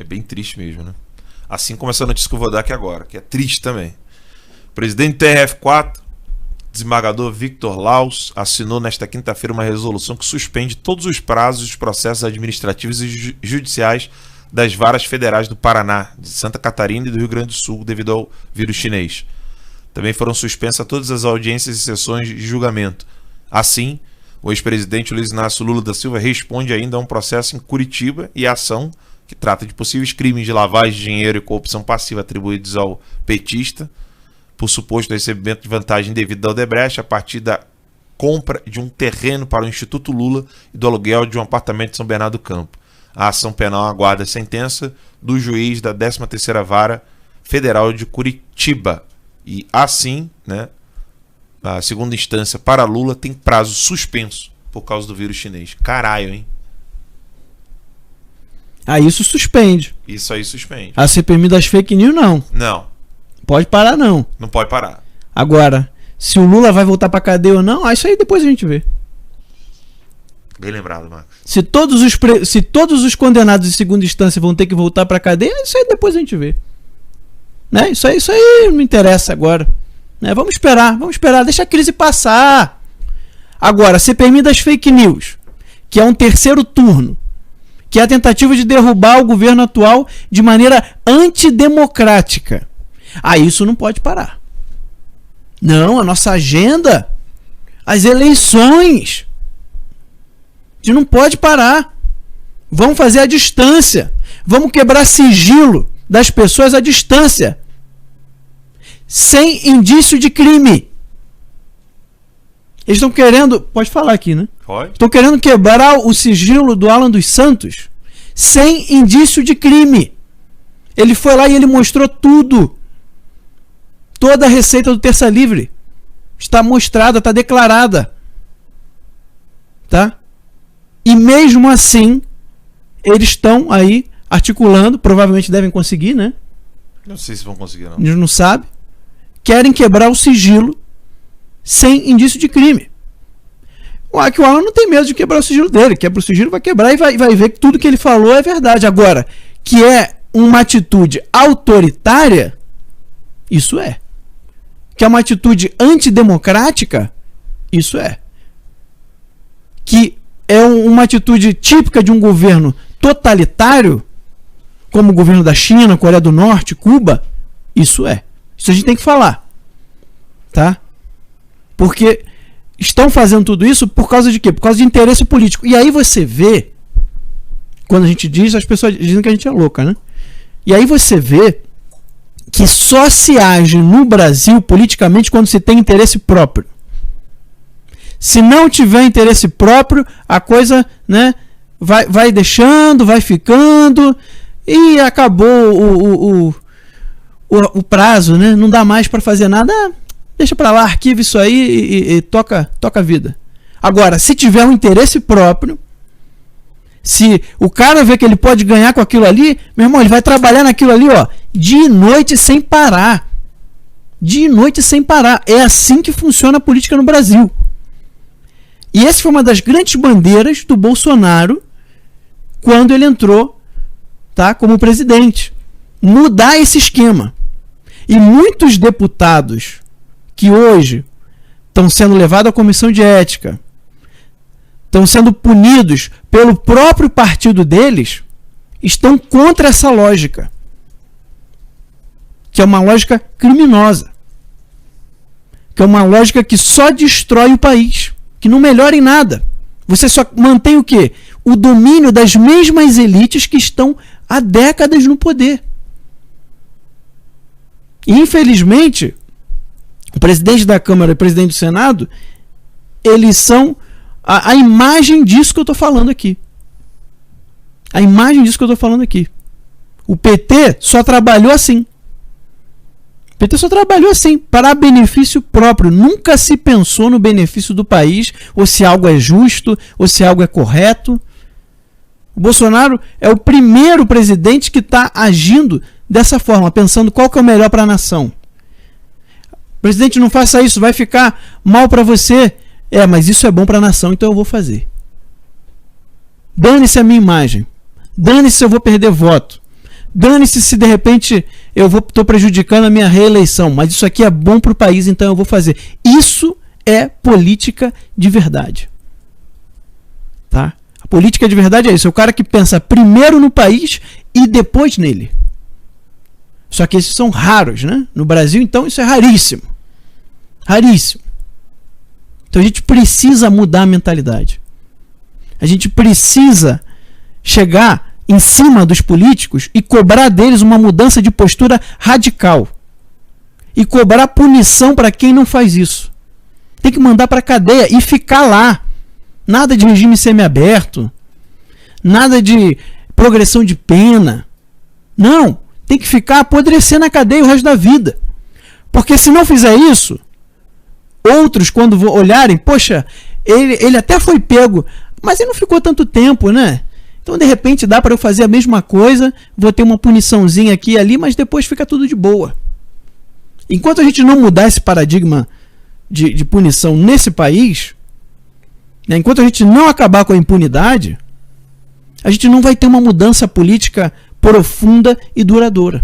É bem triste mesmo, né? Assim como essa notícia que eu vou dar aqui agora, que é triste também. O presidente do TRF4, desembargador Victor Laus, assinou nesta quinta-feira uma resolução que suspende todos os prazos dos processos administrativos e judiciais das varas federais do Paraná, de Santa Catarina e do Rio Grande do Sul devido ao vírus chinês. Também foram suspensas todas as audiências e sessões de julgamento. Assim, o ex-presidente Luiz Inácio Lula da Silva responde ainda a um processo em Curitiba e a ação que trata de possíveis crimes de lavagem de dinheiro e corrupção passiva atribuídos ao petista por suposto recebimento de vantagem devida ao Odebrecht a partir da compra de um terreno para o Instituto Lula e do aluguel de um apartamento em São Bernardo do Campo. A ação penal aguarda a sentença do juiz da 13ª Vara Federal de Curitiba. E assim, né, a segunda instância para Lula tem prazo suspenso por causa do vírus chinês. Caralho, hein? Aí isso suspende. Isso aí suspende. A CPMI das fake news, não. Não. Pode parar, não. Não pode parar. Agora, se o Lula vai voltar pra cadeia ou não, isso aí depois a gente vê. Bem lembrado, Marcos. Se todos os condenados de segunda instância vão ter que voltar pra cadeia, isso aí depois a gente vê. Né? Isso aí não me interessa agora. Né? Vamos esperar, deixa a crise passar. Agora, CPMI das fake news, que é um terceiro turno, que é a tentativa de derrubar o governo atual de maneira antidemocrática. Isso não pode parar. Não, a nossa agenda, as eleições, a gente não pode parar. Vamos fazer à distância. Vamos quebrar sigilo das pessoas à distância, sem indício de crime. Eles estão querendo, pode falar aqui, né? Pode. Estão querendo quebrar o sigilo do Alan dos Santos sem indício de crime. Ele foi lá e ele mostrou tudo. Toda a receita do Terça Livre está mostrada, está declarada. Tá? E mesmo assim, eles estão aí articulando, provavelmente devem conseguir, né? Não sei se vão conseguir, não. A gente não sabe. Querem quebrar o sigilo sem indício de crime. Que o Alan não tem medo de quebrar o sigilo dele. Quebra o sigilo, vai quebrar e vai ver que tudo que ele falou é verdade. Agora, que é uma atitude autoritária, isso é. Que é uma atitude antidemocrática, isso é. Que é uma atitude típica de um governo totalitário, como o governo da China, Coreia do Norte, Cuba, isso é. Isso a gente tem que falar. Tá? Porque estão fazendo tudo isso por causa de quê? Por causa de interesse político. E aí você vê, quando a gente diz, as pessoas dizem que a gente é louca, né? E aí você vê que só se age no Brasil politicamente quando se tem interesse próprio. Se não tiver interesse próprio, a coisa, né, vai deixando, vai ficando e acabou o prazo, né? Não dá mais para fazer nada. Deixa para lá, arquiva isso aí e toca a vida. Agora, se tiver um interesse próprio, se o cara vê que ele pode ganhar com aquilo ali, meu irmão, ele vai trabalhar naquilo ali, ó, dia e noite sem parar. Dia e noite sem parar. É assim que funciona a política no Brasil. E essa foi uma das grandes bandeiras do Bolsonaro quando ele entrou, tá, como presidente. Mudar esse esquema. E muitos deputados que hoje estão sendo levados à comissão de ética, estão sendo punidos pelo próprio partido deles, estão contra essa lógica, que é uma lógica criminosa, que é uma lógica que só destrói o país, que não melhora em nada. Você só mantém o quê? O domínio das mesmas elites que estão há décadas no poder. E, infelizmente, o presidente da Câmara e o presidente do Senado, eles são a imagem disso que eu estou falando aqui. A imagem disso que eu estou falando aqui. O PT só trabalhou assim. O PT só trabalhou assim, para benefício próprio. Nunca se pensou no benefício do país, ou se algo é justo, ou se algo é correto. O Bolsonaro é o primeiro presidente que está agindo dessa forma, pensando qual que é o melhor para a nação. Presidente, não faça isso, vai ficar mal para você. Mas isso é bom para a nação, então eu vou fazer. Dane-se a minha imagem. Dane-se se eu vou perder voto. Dane-se se de repente eu estou prejudicando a minha reeleição, mas isso aqui é bom para o país, então eu vou fazer. Isso é política de verdade. Tá? A política de verdade é isso, é o cara que pensa primeiro no país e depois nele. Só que esses são raros, né? No Brasil, então, isso é raríssimo. Raríssimo. Então a gente precisa mudar a mentalidade. A gente precisa chegar em cima dos políticos e cobrar deles uma mudança de postura radical. E cobrar punição para quem não faz isso. Tem que mandar para a cadeia e ficar lá. Nada de regime semiaberto. Nada de progressão de pena. Não. Tem que ficar apodrecendo na cadeia o resto da vida. Porque se não fizer isso, outros quando olharem, poxa, ele até foi pego, mas ele não ficou tanto tempo, né? Então de repente dá para eu fazer a mesma coisa, vou ter uma puniçãozinha aqui e ali, mas depois fica tudo de boa. Enquanto a gente não mudar esse paradigma de punição nesse país, né, enquanto a gente não acabar com a impunidade, a gente não vai ter uma mudança política profunda e duradoura.